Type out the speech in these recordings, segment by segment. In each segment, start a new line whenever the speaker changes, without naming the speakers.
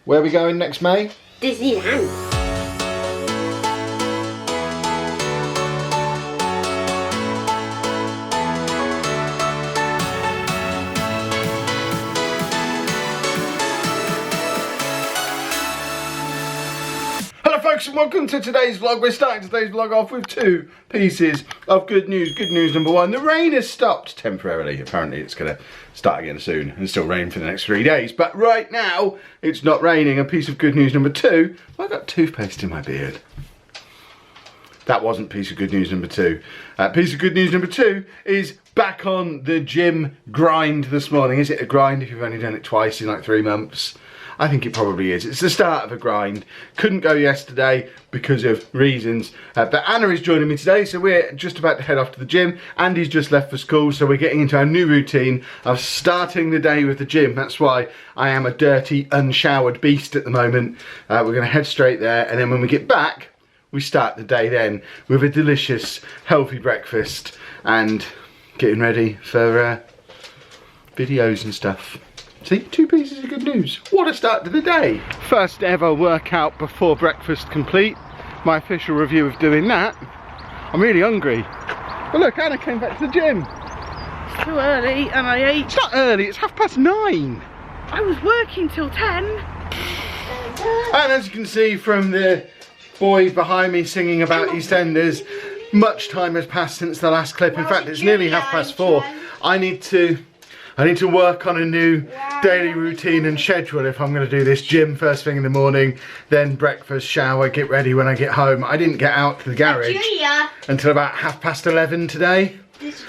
Where are we going next May?
Disneyland.
Hello folks and welcome to today's vlog. We're starting today's vlog off with two pieces of good news. Good news number one, the rain has stopped temporarily. Apparently it's going to start again soon and still rain for the next 3 days. But right now it's not raining. A piece of good news number two, I got toothpaste in my beard. That wasn't piece of good news number two. Piece of good news number two is back on the gym grind this morning. Is it a grind if you've only done it twice in like 3 months? I think it probably is. It's the start of a grind. Couldn't go yesterday because of reasons. But Anna is joining me today, so we're just about to head off to the gym. Andy's just left for school, so we're getting into our new routine of starting the day with the gym. That's why I am a dirty, unshowered beast at the moment. We're going to head straight there, and then when we get back, we start the day then with a delicious, healthy breakfast and getting ready for videos and stuff. See, 2 pieces of good news. What a start to the day. First ever workout before breakfast complete. My official review of doing that. I'm really hungry. But look, Anna came back to the gym.
It's too early and I ate.
It's not early, it's 9:30.
I was working till 10.
And as you can see from the boy behind me singing about EastEnders, much time has passed since the last clip. In fact, it's nearly 4:30. I need to work on a new daily routine and schedule if I'm going to do this gym first thing in the morning, then breakfast, shower, get ready when I get home. I didn't get out to the garage until about 11:30 today,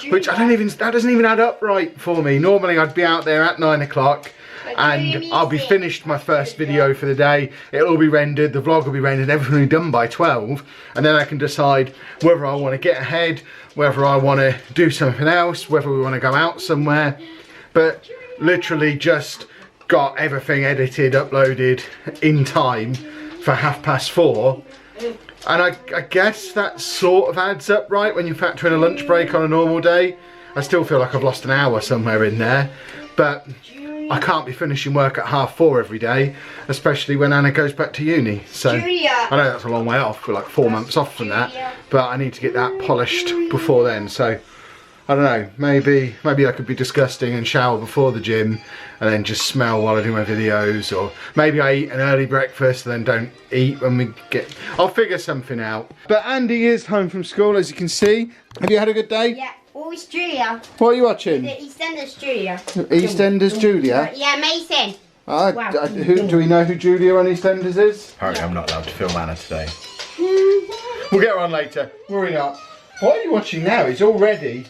which that doesn't even add up right for me. Normally I'd be out there at 9 o'clock and I'll be finished my first video for the day. It'll all be rendered, the vlog will be rendered, everything will be done by 12, and then I can decide whether I want to get ahead, whether I want to do something else, whether we want to go out somewhere. But literally just got everything edited, uploaded in time for 4:30. And I guess that sort of adds up right when you factor in a lunch break on a normal day. I still feel like I've lost an hour somewhere in there. But I can't be finishing work at 4:30 every day, especially when Anna goes back to uni. So I know that's a long way off, we're like 4 months off from that. But I need to get that polished before then. So I don't know, maybe I could be disgusting and shower before the gym and then just smell while I do my videos, or maybe I eat an early breakfast and then don't eat when we get... I'll figure something out. But Andy is home from school, as you can see. Have you had a good day?
Yeah. Oh, it's Julia.
What are you watching?
The EastEnders Julia.
EastEnders Julia?
Yeah, amazing.
Wow. Do we know who Julia on EastEnders is? Apparently I'm not allowed to film Anna today. We'll get her on later. Worry not. What are you watching now? He's already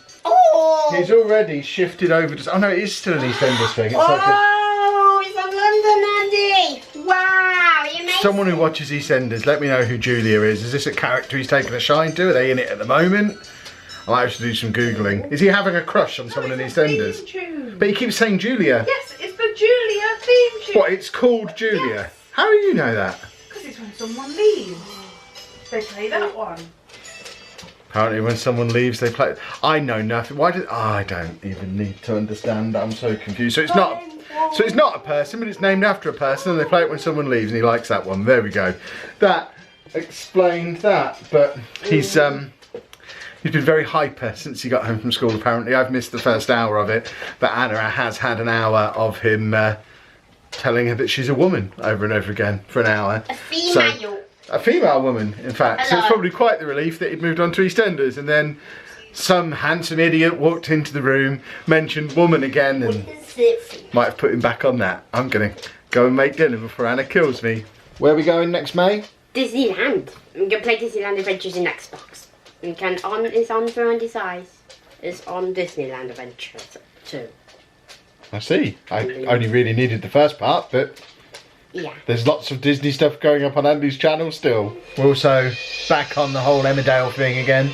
shifted over to... Oh no, it is still an EastEnders thing. It's
it's a London Andy. Wow, you amazing.
Someone who watches EastEnders, let me know who Julia is. Is this a character he's taken a shine to? Are they in it at the moment? I might have to do some Googling. Is he having a crush on someone in EastEnders? But he keeps saying Julia.
Yes, it's the Julia theme tune.
What, it's called Julia? Yes. How do you know that?
Because it's when someone leaves. They play that one.
Apparently when someone leaves they play... I know nothing. Why did... Oh, I don't even need to understand. I'm so confused. So it's not a person, but it's named after a person, and they play it when someone leaves, and he likes that one. There we go. That explained that. But he's been very hyper since he got home from school, apparently. I've missed the first hour of it, but Anna has had an hour of him telling her that she's a woman over and over again for an hour.
A female.
A female woman, in fact.
Hello.
So it's probably quite the relief that he'd moved on to EastEnders, and then some handsome idiot walked into the room, mentioned woman again, and might have put him back on that. I'm gonna go and make dinner before Anna kills me. Where are we going next May?
Disneyland. I'm gonna play Disneyland Adventures in Xbox. It's on for Andy's eyes. It's on Disneyland Adventures too.
I see. I only really needed the first part, but
yeah,
there's lots of Disney stuff going up on Andy's channel still. We're also back on the whole Emmerdale thing again.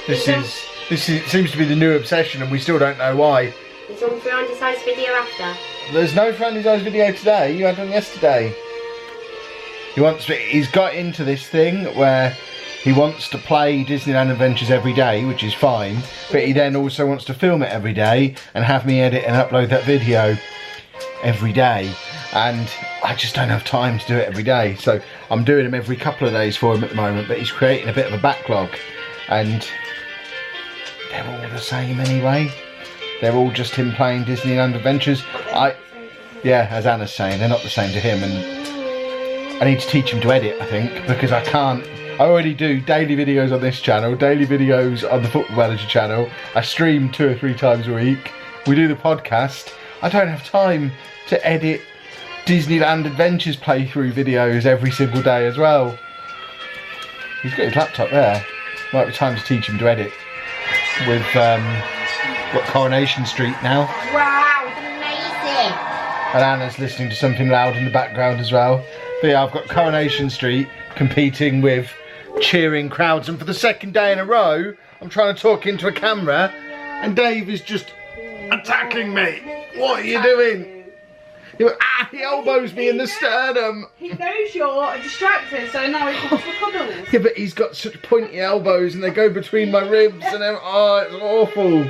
This seems to be the new obsession, and we still don't know why.
It's on for Andy's eyes video after.
There's no for Andy's eyes video today. You had one yesterday. He's got into this thing where he wants to play Disneyland Adventures every day, which is fine, but he then also wants to film it every day and have me edit and upload that video every day. and I just don't have time to do it every day. So I'm doing them every couple of days for him at the moment, but he's creating a bit of a backlog, and they're all the same anyway. They're all just him playing Disneyland Adventures. Yeah, as Anna's saying, they're not the same to him, and I need to teach him to edit, I think, because I can't. I already do daily videos on this channel, daily videos on the Football Manager channel. I stream 2 or 3 times a week. We do the podcast. I don't have time to edit Disneyland Adventures playthrough videos every single day as well. He's got his laptop there. Might be time to teach him to edit. We've got Coronation Street now.
Wow, it's amazing.
And Anna's listening to something loud in the background as well. But yeah, I've got Coronation Street competing with cheering crowds, and for the second day in a row I'm trying to talk into a camera and Dave is just attacking me. What are you doing? He elbows me in the sternum.
He knows you're distracted, so now he wants for cuddles.
Yeah, but he's got such pointy elbows and they go between my ribs and oh, it's awful.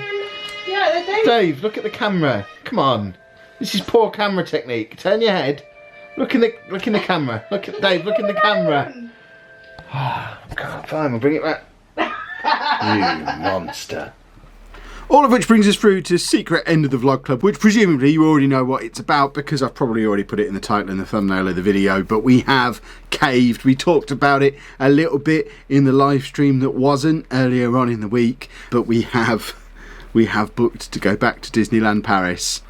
Yeah, they do.
Dave, look at the camera. Come on. This is poor camera technique. Turn your head. Look in the camera. Look at Dave, look in the camera. Oh, God, fine, we'll bring it back. You monster. All of which brings us through to secret end of the vlog club, which presumably you already know what it's about because I've probably already put it in the title and the thumbnail of the video, but we have caved. We talked about it a little bit in the live stream that wasn't earlier on in the week, but we have booked to go back to Disneyland Paris.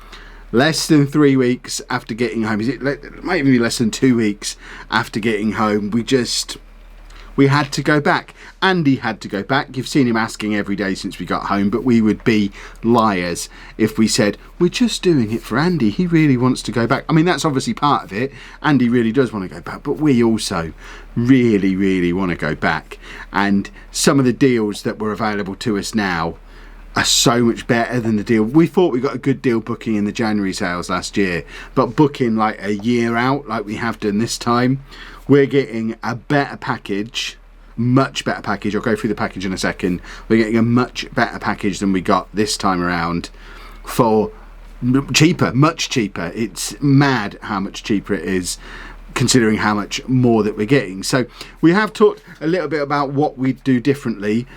Less than 3 weeks after getting home. It might even be less than 2 weeks after getting home. We had to go back. Andy had to go back. You've seen him asking every day since we got home, but we would be liars if we said, we're just doing it for Andy. He really wants to go back. I mean, that's obviously part of it. Andy really does want to go back, but we also really, really want to go back. And some of the deals that were available to us now are so much better than the deal. We thought we got a good deal booking in the January sales last year, but booking like a year out like we have done this time, we're getting a better package, much better package. I'll go through the package in a second. We're getting a much better package than we got this time around for cheaper, much cheaper. It's mad how much cheaper it is considering how much more that we're getting. So we have talked a little bit about what we do differently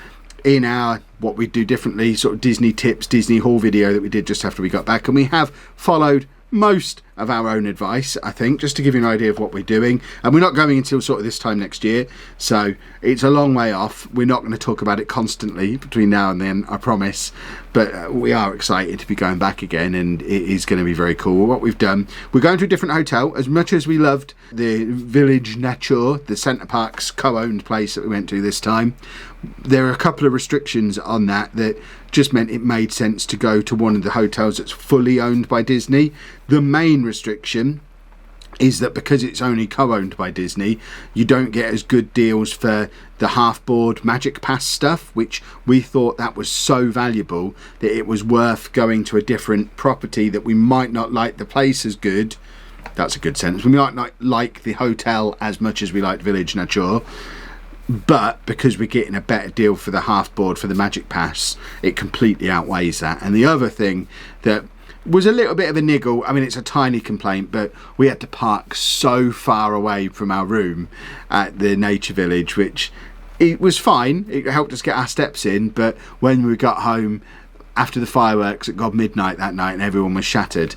in our sort of Disney tips, Disney haul video that we did just after we got back, and we have followed most of our own advice, I think, just to give you an idea of what we're doing. And we're not going until sort of this time next year, so it's a long way off. We're not going to talk about it constantly between now and then, I promise, but we are excited to be going back again, and it is going to be very cool. What we've done, we're going to a different hotel. As much as we loved the Village Nature, the Centre Parks co-owned place that we went to this time, there are a couple of restrictions on that just meant it made sense to go to one of the hotels that's fully owned by Disney. The main restriction is that because it's only co-owned by Disney, you don't get as good deals for the half-board Magic Pass stuff, which we thought that was so valuable that it was worth going to a different property that we might not like the place as good. That's a good sentence. We might not like the hotel as much as we liked Village Nature, but because we're getting a better deal for the half board for the Magic Pass, it completely outweighs that. And the other thing that was a little bit of a niggle, I mean it's a tiny complaint, but we had to park so far away from our room at the Nature Village, which it was fine, it helped us get our steps in, but when we got home after the fireworks at God midnight that night and everyone was shattered,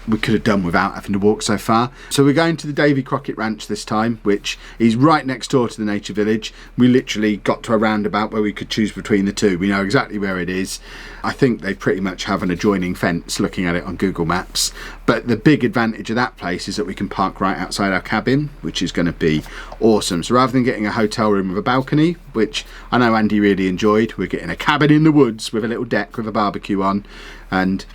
we could have done without having to walk so far. So we're going to the Davy Crockett Ranch this time, which is right next door to the Nature Village. We literally got to a roundabout where we could choose between the two. We know exactly where it is. I think they pretty much have an adjoining fence looking at it on Google Maps. But the big advantage of that place is that we can park right outside our cabin, which is going to be awesome. So rather than getting a hotel room with a balcony, which I know Andy really enjoyed, we're getting a cabin in the woods with a little deck with a barbecue on, and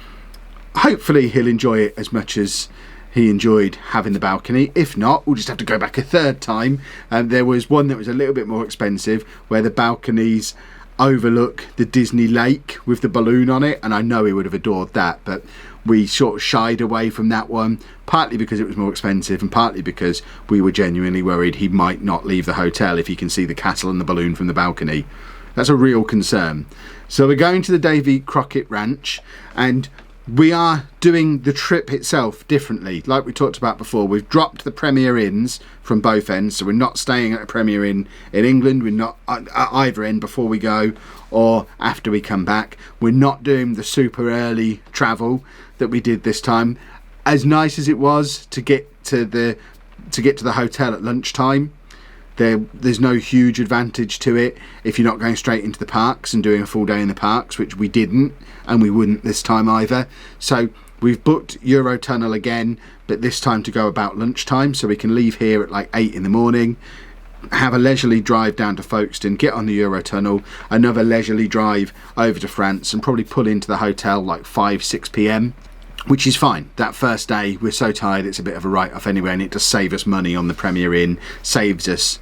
hopefully he'll enjoy it as much as he enjoyed having the balcony. If not, we'll just have to go back a third time. There was one that was a little bit more expensive where the balconies overlook the Disney lake with the balloon on it, and I know he would have adored that, but we sort of shied away from that one, partly because it was more expensive and partly because we were genuinely worried he might not leave the hotel if he can see the castle and the balloon from the balcony. That's a real concern. So we're going to the Davy Crockett Ranch, and We are doing the trip itself differently. Like we talked about before, we've dropped the Premier Inns from both ends, so we're not staying at a Premier Inn in England. We're not at either end before we go or after we come back. We're not doing the super early travel that we did this time. As nice as it was to get to the hotel at lunchtime, there's no huge advantage to it if you're not going straight into the parks and doing a full day in the parks, which we didn't, and we wouldn't this time either. So we've booked Eurotunnel again, but this time to go about lunchtime, so we can leave here at like 8 in the morning, have a leisurely drive down to Folkestone, get on the Eurotunnel, another leisurely drive over to France, and probably pull into the hotel like 5-6 p.m, which is fine. That first day we're so tired it's a bit of a write-off anyway, and it does save us money on the Premier Inn, saves us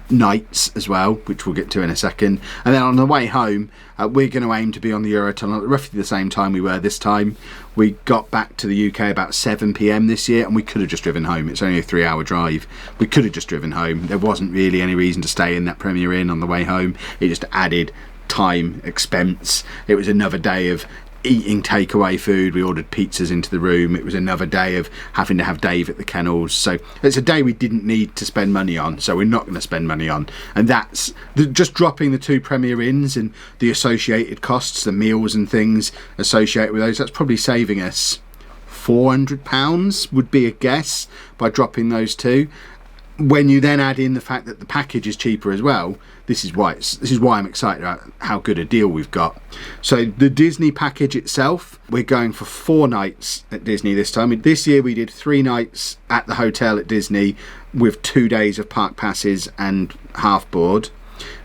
nights as well, which we'll get to in a second. And then on the way home, we're going to aim to be on the Eurotunnel at roughly the same time we were this time. We got back to the UK about 7 p.m. this year, and we could have just driven home. It's only a 3-hour drive. We could have just driven home. There wasn't really any reason to stay in that Premier Inn on the way home. It just added time, expense. It was another day of eating takeaway food. We ordered pizzas into the room. It was another day of having to have Dave at the kennels. So it's a day we didn't need to spend money on, so we're not going to spend money on. And that's just dropping the 2 Premier Inns and the associated costs, the meals and things associated with those. That's probably saving us £400 would be a guess by dropping those 2. When you then add in the fact that the package is cheaper as well, this is why I'm excited about how good a deal we've got. So the Disney package itself, we're going for 4 nights at Disney this time. This year we did 3 nights at the hotel at Disney with 2 days of park passes and half board.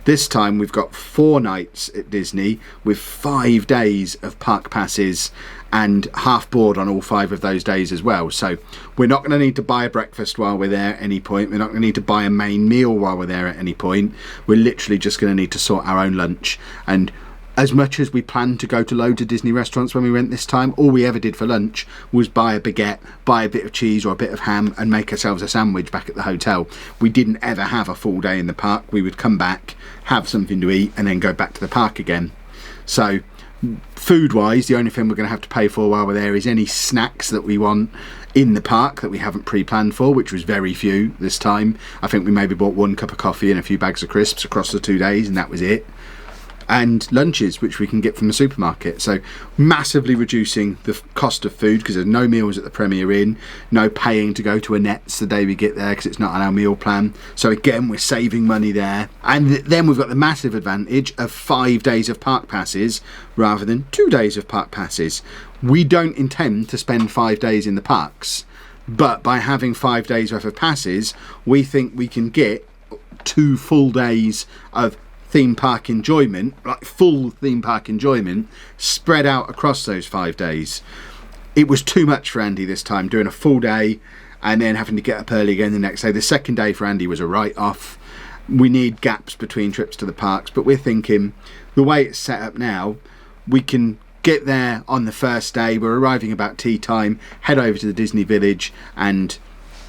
This time we've got 4 nights at Disney with 5 days of park passes and half board on all 5 of those days as well. So we're not going to need to buy a breakfast while we're there at any point. We're not going to need to buy a main meal while we're there at any point. We're literally just going to need to sort our own lunch. And as much as we planned to go to loads of Disney restaurants when we went this time, all we ever did for lunch was buy a baguette, buy a bit of cheese or a bit of ham and make ourselves a sandwich back at the hotel. We didn't ever have a full day in the park. We would come back, have something to eat and then go back to the park again. So food wise, the only thing we're going to have to pay for while we're there is any snacks that we want in the park that we haven't pre-planned for, which was very few this time. I think we maybe bought 1 cup of coffee and a few bags of crisps across the 2 days, and that was it. And lunches, which we can get from the supermarket. So massively reducing the cost of food, because there's no meals at the Premier Inn, no paying to go to Annette's the day we get there because it's not on our meal plan. So again, we're saving money there. And then we've got the massive advantage of 5 days of park passes rather than 2 days of park passes. We don't intend to spend 5 days in the parks, but by having 5 days worth of passes, we think we can get 2 full days of theme park enjoyment, like full theme park enjoyment, spread out across those 5 days. It was too much for Andy this time, doing a full day and then having to get up early again the next day. The second day for Andy was a write-off. We need gaps between trips to the parks, but we're thinking the way it's set up now, we can get there on the first day. We're arriving about tea time, head over to the Disney Village and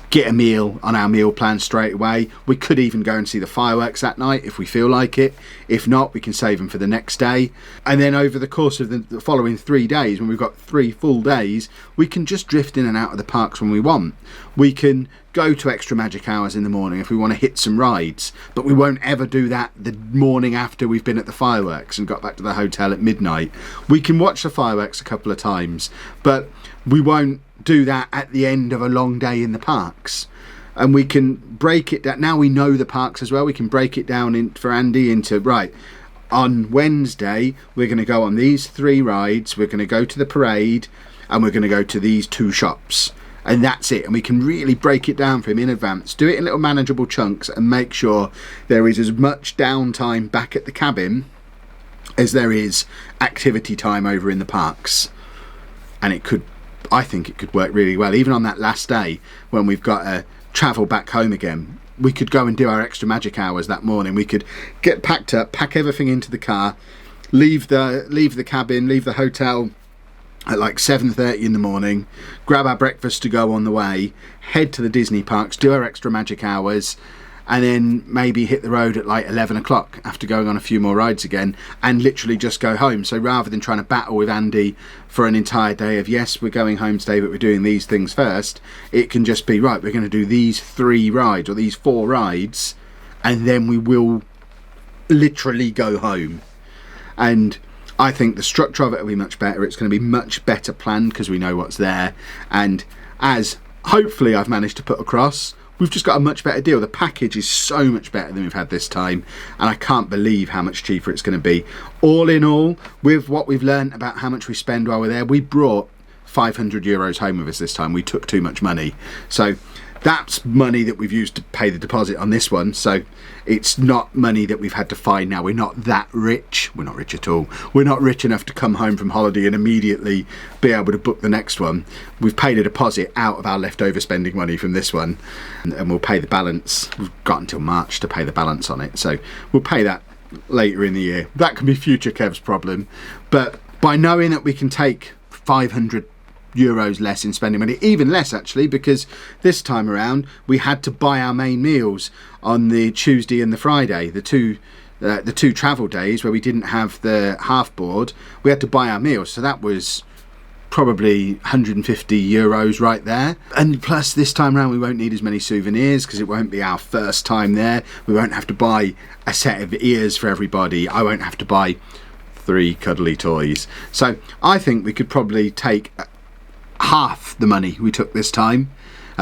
get a meal on our meal plan straight away. We could even go and see the fireworks that night if we feel like it. If not, we can save them for the next day. And then over the course of the following 3 days, when we've got 3 full days, we can just drift in and out of the parks when we want. We can go to extra magic hours in the morning if we want to hit some rides, but we won't ever do that the morning after we've been at the fireworks and got back to the hotel at midnight. We can watch the fireworks a couple of times, but we won't do that at the end of a long day in the parks. And we can break it down. Now we know the parks as well, we can break it down for Andy into, right, on Wednesday we're going to go on these 3 rides, we're going to go to the parade, and we're going to go to these 2 shops, and that's it. And we can really break it down for him in advance, do it in little manageable chunks, and make sure there is as much downtime back at the cabin as there is activity time over in the parks. And I think it could work really well. Even on that last day when we've got to travel back home again, we could go and do our extra magic hours that morning. We could get packed up, pack everything into the car, leave the cabin, leave the hotel at like 7:30 in the morning, grab our breakfast to go on the way, head to the Disney parks, do our extra magic hours, and then maybe hit the road at like 11 o'clock after going on a few more rides again, and literally just go home. So rather than trying to battle with Andy for an entire day of, yes, we're going home today, but we're doing these things first, it can just be, right, we're going to do these 3 rides or these 4 rides, and then we will literally go home. And I think the structure of it will be much better. It's going to be much better planned because we know what's there. And as hopefully I've managed to put across, we've just got a much better deal. The package is so much better than we've had this time, and I can't believe how much cheaper it's going to be. All in all, with what we've learned about how much we spend while we're there, we brought 500 euros home with us this time. We took too much money. So that's money that we've used to pay the deposit on this one. So it's not money that we've had to find now. We're not that rich. We're not rich at all. We're not rich enough to come home from holiday and immediately be able to book the next one. We've paid a deposit out of our leftover spending money from this one, and we'll pay the balance. We've got until March to pay the balance on it. So we'll pay that later in the year. That can be future Kev's problem. But by knowing that we can take 500 euros less in spending money, even less actually, because this time around we had to buy our main meals on the Tuesday and the Friday, the two travel days where we didn't have the half board. We had to buy our meals, so that was probably 150 euros right there. And plus this time around we won't need as many souvenirs because it won't be our first time there. We won't have to buy a set of ears for everybody. I won't have to buy 3 cuddly toys. So I think we could probably take half the money we took this time.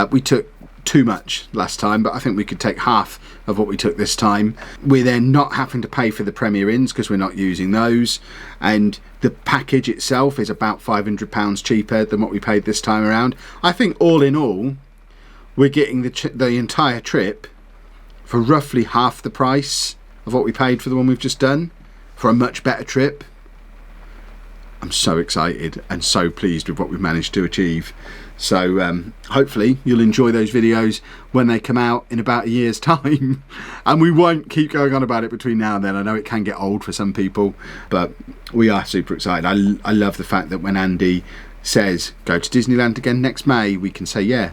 We took too much last time, but I think we could take half of what we took this time. We're then not having to pay for the Premier Inns because we're not using those, and the package itself is about £500 cheaper than what we paid this time around. I think all in all we're getting the entire trip for roughly half the price of what we paid for the one we've just done, for a much better trip. I'm so excited and so pleased with what we've managed to achieve. So hopefully you'll enjoy those videos when they come out in about a year's time. And we won't keep going on about it between now and then. I know it can get old for some people, but we are super excited. I love the fact that when Andy says go to Disneyland again next May, we can say, yeah,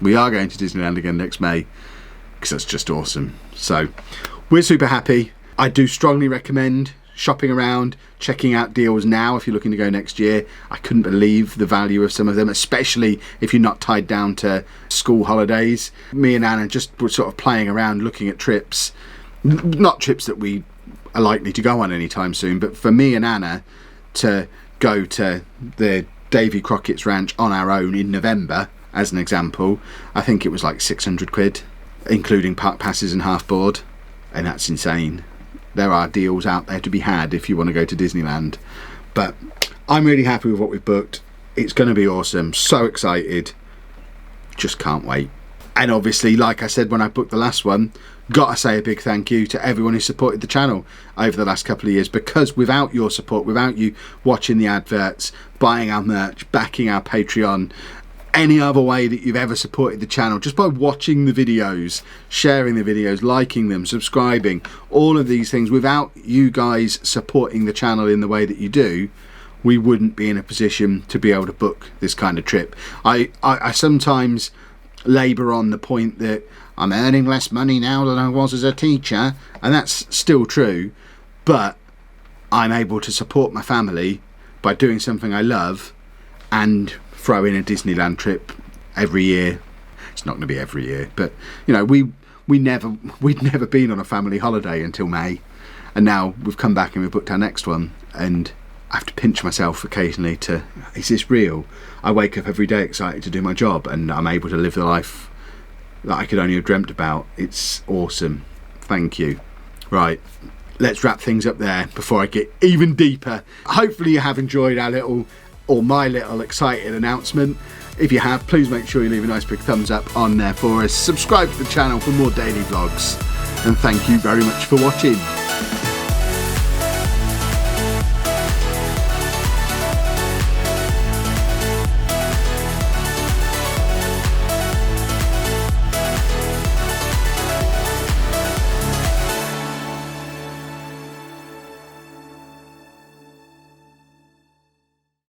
we are going to Disneyland again next May, because that's just awesome. So we're super happy. I do strongly recommend shopping around, checking out deals now if you're looking to go next year. I couldn't believe the value of some of them, especially if you're not tied down to school holidays. Me and Anna just were sort of playing around looking at trips, not trips that we are likely to go on anytime soon, but for me and Anna to go to the Davy Crockett's Ranch on our own in November, as an example, I think it was like 600 quid, including park passes and half board, and that's insane. There are deals out there to be had if you want to go to Disneyland. But I'm really happy with what we've booked. It's going to be awesome. So excited. Just can't wait. And obviously, like I said when I booked the last one, gotta say a big thank you to everyone who supported the channel over the last couple of years, because without your support, without you watching the adverts, buying our merch, backing our Patreon, any other way that you've ever supported the channel, just by watching the videos, sharing the videos, liking them, subscribing, all of these things, without you guys supporting the channel in the way that you do, we wouldn't be in a position to be able to book this kind of trip. I sometimes labour on the point that I'm earning less money now than I was as a teacher, and that's still true, but I'm able to support my family by doing something I love and throw in a Disneyland trip every year. It's not going to be every year, but you know, we'd never been on a family holiday until May, and now we've come back and we've booked our next one, and I have to pinch myself occasionally to, is this real? I wake up every day excited to do my job, and I'm able to live the life that I could only have dreamt about. It's awesome. Thank you. Right, let's wrap things up there before I get even deeper. Hopefully you have enjoyed our little, or my little excited announcement. If you have, please make sure you leave a nice big thumbs up on there for us. Subscribe to the channel for more daily vlogs, and thank you very much for watching.